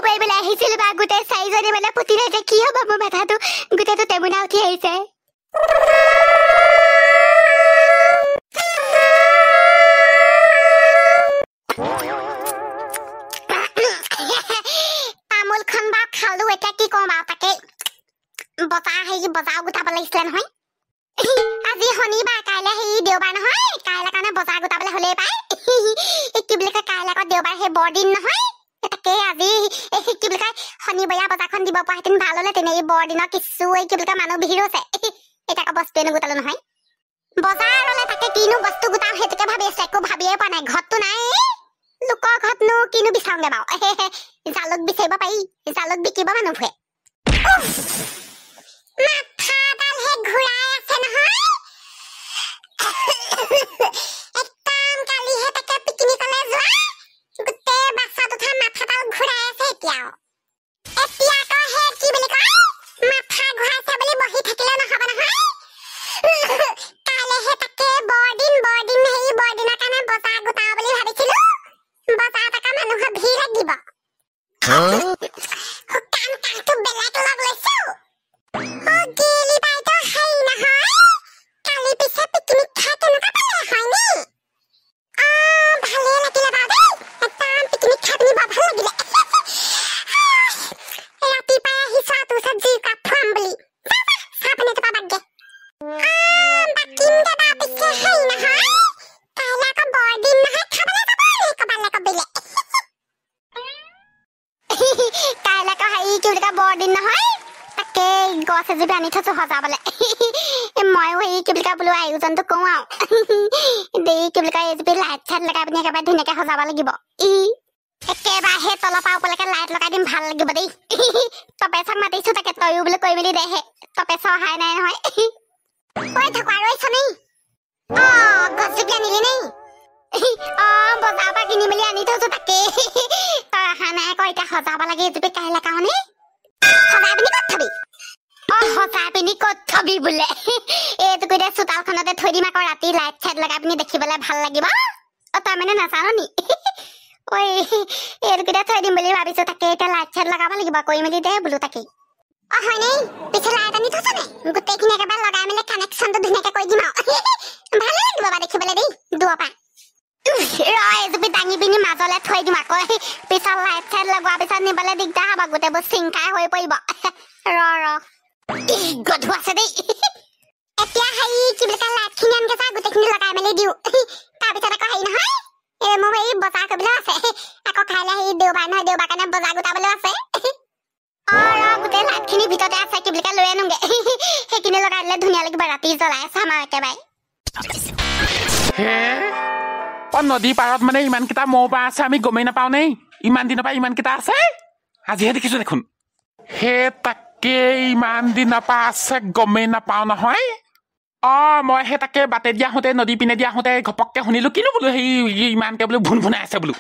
পাৰিবলৈ আহিছিল বা গোটেই চাৰিজনী মানে পুতিলে যে কি হ'ব মোৰ মাথাটো গোটেইটো টেমুনা উঠি আহিছে তামোলখন বা খালো এতিয়া কি কম আৰু তাকে বজাৰ গোটাব লাগিছিলে নহয় আজি শনিবাৰ কাইলৈ সেই দেওবাৰ নহয় কাইলৈ কাৰণে বজাৰ গোটাবলৈ হ'লেই পায় কি বুলি কয় কাইলৈ আকৌ দেওবাৰ সেই বৰদিন নহয় তাকে আজি কি বুলি কয় শনিবৰীয়া বজাৰখন দিব পৰা হেঁতেন ভাল হ'লে তেনে এই বৰদিনৰ কিছু কি বুলি কয় মানুহ ভিৰ হৈছে এতিয়া আকৌ বস্তুৱে নোগোটালো নহয় বজাৰলৈ তাকে কিনো বস্তু গোটাও সেইটোকে ভাবি আছো একো ভাবিয়ে পোৱা নাই ঘৰতো নাই লোকৰ ঘৰতনো কিনো বিচাৰোঁগে বাৰু জালুক বিচাৰিব পাৰি জালুক বিকিব মানুহবোৰে মাথাডালহে ঘূৰাই আছে নহয় একদম কালিহে তাকে পিকনিকলৈ যোৱা গোটেই বাছত উঠা মাথাডাল ঘূৰাই আছে এতিয়া আকৌ হে কি বুলি কয় মাথা ঘূৰাইছে বুলি বহি থাকিলে নহ'ব নহয় কাইলৈহে তাকে বৰদিন সেই বৰদিনৰ কাৰণে বজাৰ গোটাও বুলি ভাবিছিলো বজাৰ থকা মানুহৰ ভিৰ লাগিব শুকান কাহটো বেলেগ লগ লৈছো গেলি বাইদেউ হেৰি নহয় কালি পিছে পিকনিক খাই কেনেকুৱা পালে হয়নি ভালেই লাগিলে বাৰু দেই একদম পিকনিক খাই পিনি বৰ ভাল লাগিলে ৰাতিপুৱাই আহিছো তোৰ ওচৰত জুই কাপ খুৱাম বুলি চাহ পানী টোপা বাদ দে বাকিম দাদা পিছে হেৰি নহয় কাইলৈ আকৌ বৰদিন নহয় খাবলৈ যাব ক'বালৈ কবিলে কাইলৈ আকৌ হেৰি কি বুলি কয় বৰদিন নহয় তাকে গছ এজোপি আনি থৈছো সজাবলে ময়ো হেৰি কি বুলি কয় বোলো আয়োজনটো কওঁ আৰু দেৰি কি বুলি কয় এজোপি লাইট চাইট লগাই পিনি একেবাৰে ধুনীয়াকে সজাব লাগিব একেবাৰে সেই তলৰ পৰা ওপৰলৈকে লাইট লগাই দিম ভাল লাগিব দেই তপেচক মাতিছো তাকে তয়ো বোলো কৈ মেলি দেহে তপেচ অহাই নাই নহয় ঐ ঢকুৱা ৰৈছ নেই গছজোপি আনিলি নেই বজাৰৰ পৰা কিনি মেলি আনি থৈছো তাকে তই অহা নাই আকৌ এতিয়া সজাব লাগে এজোপি কাইলৈ কাৰণে সজাই পিনি ক'ত থবি সজাই পিনি ক'ত থবি বোলে এইটোকো এতিয়া চোতালখনতে থৈ দিম আকৌ ৰাতি লাইট চাইট লগাই পিনি দেখিবলৈ ভাল লাগিব তই মানে নাজান নি ঐ এইটোকো এতিয়া থৈ দিম বুলি ভাবিছো তাকে এতিয়া লাইট চাইট লগাব লাগিব কৰি মেলি দে বোলো তাকে হয় নেই পিছে লাইট আনি থৈছ নে গোটেইখিনি একেবাৰে লগাই মেলি কানেকশ্যনটো ধুনীয়াকে কৰি দিম আৰু ভালে লাগিব বা দেখিবলৈ দেই দূৰৰ পৰা এজোপি দাঙি পিনি মাজলে থৈ দিম আকৌ পিছত লাইট চাইট লগোৱাৰ পিছত নিবলৈ দিগদাৰ হ'ব গোটেইবোৰ চিংকাই হৈ পৰিব গধু আছে দেই এতিয়া হেৰি কি বুলি কয় লাইটখিনি আনকে চা গোটেইখিনি লগাই মেলি দিওঁ তাৰপিছত আকৌ হেৰি নহয় মোৰ হেৰি বজাৰ কৰিবলৈ আছে আকৌ কাইলৈ হেৰি দেওবাৰ নহয় দেওবাৰ কাৰণে বজাৰ গোটাবলৈ আছে গোটেই লাইটখিনি ভিতৰতে আছে কি বুলি কয় লৈ আনোগে সেইখিনি লগাই দিলে ধুনীয়া লাগিব ৰাতি জ্বলাই চাম আৰু একেবাৰে নদীৰ পাৰত মানে ইমানকেইটা মৌ বা আছে আমি গমেই নাপাওঁ নে ইমান দিনৰ পৰা ইমানকেইটা আছে আজিহে দেখিছো দেখোন সেই তাকে ইমান দিনৰ পৰা আছে গমেই নাপাওঁ নহয় মই সেই তাকে বাটে দিয়া আহোঁতে নদী পিনে দিয়া আহোঁতে ঘপককে শুনিলো কিনো বোলো সেই ইমানকে বোলো ভুন ভুনাই আছে বোলো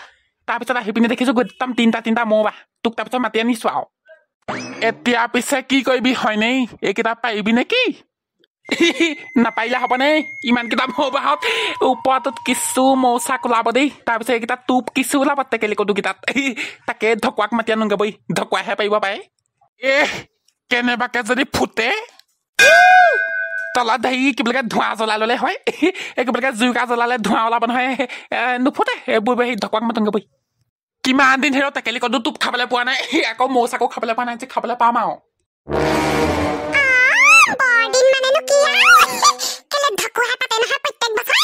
তাৰপিছত আহি পিনে দেখিছো একদম তিনিটা মৌ বা তোক তাৰপিছত মাতি আনিছো আৰু এতিয়া পিছে কি কৰিবি হয়নে এইকেইটা পাৰিবি নে কি নাপাৰিলে হ'বনে ইমানকেইটা মৌ বাহত ওপৰটোত কিছু মৌচাক ওলাব দেই তাৰপিছত এইকেইটা টোপ কিছু ওলাব টেকেলি কদুকেইটাত তাকে ঢকুৱাক মাতি আনোগে বৈ ঢকুৱাইহে পাৰিব পাৰে কেনেবাকে যদি ফুটে তলত হেৰি কি বুলি কয় ধোঁৱা জ্বলাই ল'লে হয় এই কি বুলি কয় জুইকা জ্বলালে ধোঁৱা ওলাব নহয় নুফুটে এইবোৰ সেই ঢকুৱাক মাতোগে বৈ কিমান দিন হেৰ টেকেলি কদু টোপ খাবলৈ পোৱা নাই আকৌ মৌচাকো খাবলৈ পোৱা নাই যে খাবলৈ পাম আৰু বৰদিন মানেনো কি কেলে ঢকুৱাই পাতে নহয় প্ৰত্যেক বছৰ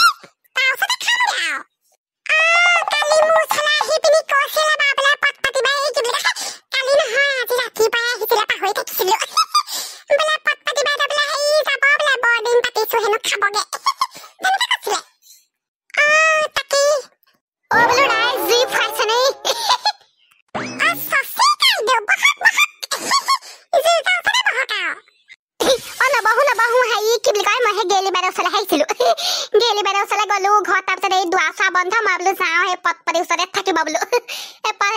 তাৰ ওচৰতে খামগে আৰু কালি মোৰ ওচৰলৈ আহি পিনি কৈছিলে বাবলে পট পাতিবা এই কি বুলি কয় কালি নহয় আজি ৰাতিপুৱাই আহিছিলে পাহৰি থাকিছিলো বোলে পট পাতিবা বোলে হেৰি যাব বোলে বৰদিন পাতিছো হেনো খাবগে তেনেকে কৈছিলে তাকে বোলো নাই জুই ফুৱাইছে নেই নবহো হেৰি কি বুলি কয় মই সেই গেলি বাইদেউ ওচৰলৈ আহিছিলো গেলি বাইদেউ ওচৰলৈ গলো ঘৰত তাৰপিছত এই দুৱাৰ চোৱা বন্ধ মই বোলো যাওঁ সেই পটপতি ওচৰতে থাকিব বোলো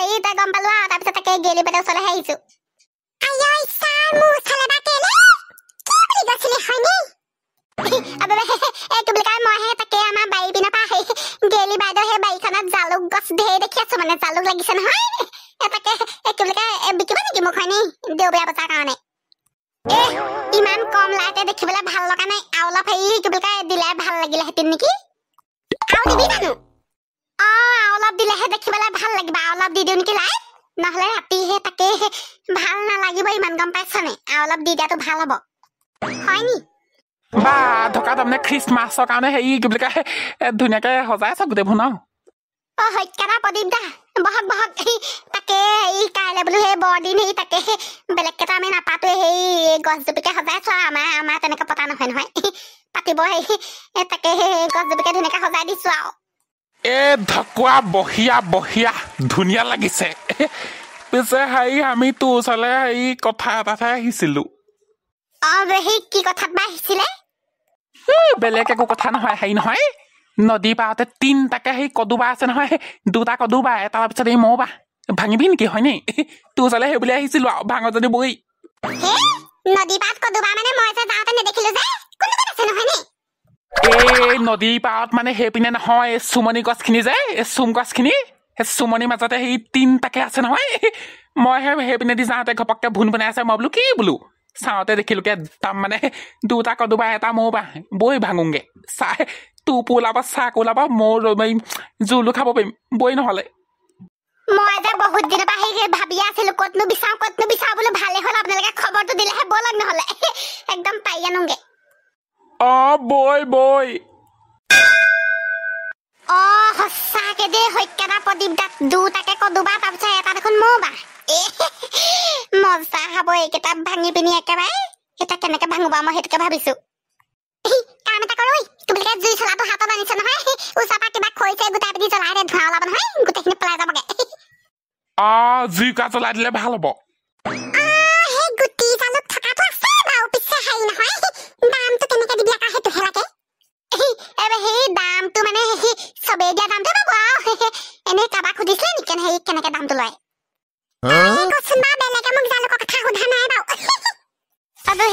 হেৰি তাই গম পালো আৰু তাৰপিছত তাকে গেলি বাইদেউ ওচৰলৈ আহিছো কি বুলি কয় মইহে তাকে আমাৰ বাৰী পিনৰ পৰা গেলি বাইদেউ সেই বাৰীখনত জালুক গছ ঢেৰ দেখি আছো মানে জালুক লাগিছে নহয় তাকে কি বুলি কয় বিকিবা নেকি মোক হয়নি দেওবৰীয়া বজাৰ কাৰণে ইমান কম লাইটে দেখিবলৈ ভাল লগা নাই আৰু অলপ হেৰি কি বুলি কয় দিলে ভাল লাগিলেহেঁতেন নেকি আৰু দিবি জানো অলপ দিলেহে দেখিবলৈ ভাল লাগিব অলপ দি দিওঁ নেকি লাইট নহ'লে ৰাতিহে তাকে ভাল নালাগিব ইমান গম পাইছনে আৰু অলপ দি দিয়াটো ভাল হ'ব হয়নি বা ঢকা তাৰমানে খ্ৰীষ্টমাছৰ কাৰণে হেৰি কি বুলি কয় ধুনীয়াকে সজাই আছ গোটেইবোৰ ন সত্যনা প্ৰদীপ দা বহক বহক তাকে এই কাইলৈ বোলো সেই বৰদিন সেই তাকে বেলেগকেইটা আমি নাপাতোৱে সেই গছজোপিকে সজাইছো আমাৰ তেনেকে পতা নহয় পাতিব সেই তাকে সেই গছজোপিকে ধুনীয়াকে সজাই দিছো আৰু ঢকুৱা বহিয়া বহিয়া ধুনীয়া লাগিছে পিছে হেৰি আমি তোৰ ওচৰলৈ হেৰি কথা এটাহে আহিছিলো সেই কি কথাত বা আহিছিলে বেলেগ একো কথা নহয় হেৰি নহয় নদী পাৰতে তিনটাকে সেই কদুবা আছে নহয় দুটা কদুবা তাৰ পিছত এই মৌ বা ভাঙিবি নেকি হয়নি তোৰ ওচৰলৈ সেই বুলি আহিছিলো আৰু ভাঙৰ যদি বহি নদী পাৰত কদুবা মানে মই যে যাওঁতে নেদেখিলো যে কোনটো আছে নহয় নে এই নদী পাৰত মানে সেইপিনে নহয় চুমনি গছখিনি যে চুম গছখিনি সেই চুমনিৰ মাজতে সেই তিনটাকে আছে নহয় মই সেইপিনে দি যাওঁতে ঘপককে ভুন বনাই আছে মই বোলো কি বোলো চাওঁতে দেখিলোকে দাম মানে দুটা কদুবা এটা মৌ বা বৈ ভাঙোগে চাহ তোপো ওলাব চাক ওলাব মোৰ জোলো খাব পাৰিম বৈ নহলে মই যে বহুত দিনৰ পৰা সেই ভাবি আছিলো ক'তনো বিচাৰো বোলো ভালে হ'ল আপোনালোকে খবৰটো দিলেহে ব'লক নহলে একদম পাই আনোগে বৈ সঁচাকে দেই সত্যনা প্ৰদীপ দাত দুটাকে কদুবা তাৰপিছত এটা দেখোন মৌ বা মজা হব এইকেইটা ভাঙি পিনি একেবাৰে এটা কেনেকে ভাঙিবা মই সেইটোকে ভাবিছো কাম এটা কৰো কি বুলি কয় জুই চলাটো হাতত আনিছে নহয় ওচৰৰ পৰা কিবা খৰিছে গোটাই পিনি জ্বলাই দে ধোঁৱা ওলাব নহয় গোটেইখিনি পেলাই যাবগে জুইকা জ্বলাই দিলে ভাল হ'ব সেই গুটি জালুক থকাটো আছে বাৰু পিছে হেৰি নহয় দামটো কেনেকে দিবি আকৌ সেইটোহে লাগে সেই দামটো মানে চবেই দিয়া দামটো পাব আৰু এনেই কাৰোবাক সুধিছিলে নেকি সেই কেনেকে দামটো লয় কচোন বা বেলেগে মোক জালুকৰ কথা সোধা নাই বাৰু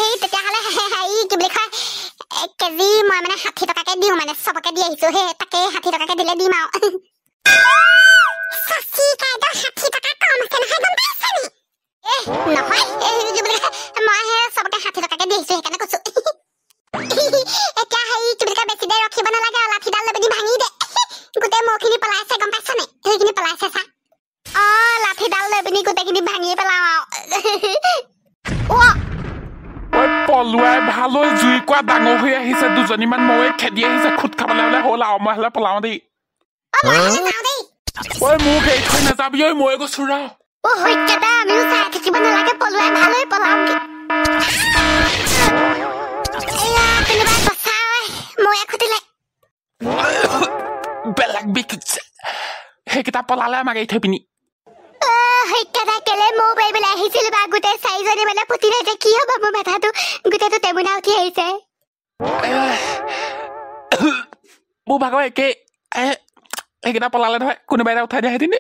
সেই তেতিয়াহ'লে হেৰি কি বুলি কয় 1 কেজি মই মানে 60 টকাকে দিওঁ মানে চবকে দি আহিছো সেই তাকে 60 টকাকে দিলে দিম আৰু সাচি কাইদৰ 60 টকা কম আছে নহয় গম পাইছা নি নহয় কি বুলি কয় মই চবকে 60 টকাকে দি আহিছো সেইকাৰণে কৈছো এতিয়া হেৰি কি বুলি কয় বেছি দেৰি ৰখিব নালাগে লাঠিডাল লৈ পিনি ভাঙি দে গোটেই মৌখিনি পেলাইছে গম পাইছ নে সেইখিনি পেলাইছে চা লাঠিডাল লৈ পিনি গোটেইখিনি ভাঙি পেলাও পলুৱাই ভাল হৈ জুই কোৱা ডাঙৰ হৈ আহিছে দুজনীমান মৌৱে খেদি আহিছে খুট খাবলৈ হলে হ'ল আৰু মই হলে পলাও দেই মোক এই থৈ নাযাবি ঐ মই গৈছো ৰ আমিও চাই থাকিব নালাগে পলুৱাই ভাল হৈ পলাওঁগে বেলেগ বিকিছে সেইকেইটা পলালে আমাক এৰি থৈ পিনি কেলে মৌ পাৰিবলৈ আহিছিলো বা গোটেই 4জনী মানে ফুটিলে যে কি হ'ব মোৰ মাথাটো গোটেইটো টেমুনা উঠি আহিছে মোৰ ভাগৰ একে সেইকেইটা পলালে নহয় কোনোবাই এটা উঠাই দিয়া হেঁতেন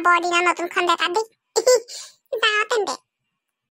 বৰদিনৰ নতুনখন দেখা দেই যাওঁ তেন্তে